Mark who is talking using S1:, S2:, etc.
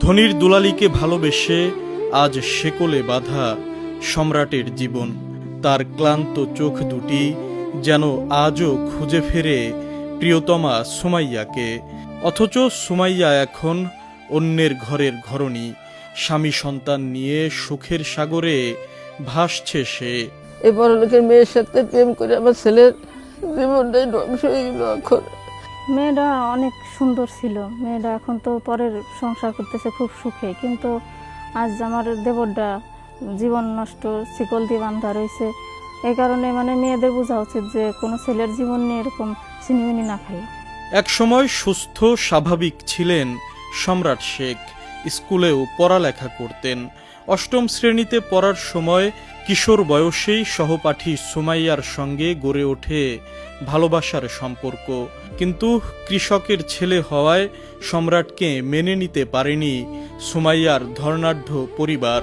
S1: ধনির দুলালিকে ভালোবেসে আজ শেকলে বাঁধা সম্রাটের জীবন। তার ক্লান্ত চোখ দুটি যেন আজও খুঁজে ফেরে প্রিয়তমা সুমাইয়াকে। অথচ সুমাইয়া এখন অন্যের ঘরের ঘরণী, স্বামী সন্তান নিয়ে সুখের সাগরে ভাসছে সে।
S2: এই বড়লোকের মেয়ের সাথে প্রেম করে আমার ছেলের জীবনটাই ধ্বংস হয়ে গেল। এখন
S3: মেয়েটা অনেক সুন্দর ছিল, মেয়েটা এখন তো পরের সংসার করতেছে খুব সুখে, কিন্তু আজ আমার দেবরটা জীবন নষ্ট, শিকল দিয়ে বাঁধা রয়েছে। এই কারণে মেয়েদের বোঝা উচিত যে কোনো ছেলের জীবন নিয়ে এরকম ছিনিমিনি না খাই।
S1: একসময় সুস্থ স্বাভাবিক ছিলেন সম্রাট শেখ। স্কুলেও পড়ালেখা করতেন। অষ্টম শ্রেণীতে পড়ার সময় কিশোর বয়সেই সহপাঠী সুমাইয়ার সঙ্গে গড়ে ওঠে ভালোবাসার সম্পর্ক। কিন্তু কৃষকের ছেলে হওয়ায় সম্রাটকে মেনে নিতে পারেনি সুমাইয়ার ধর্নাঢ্য পরিবার।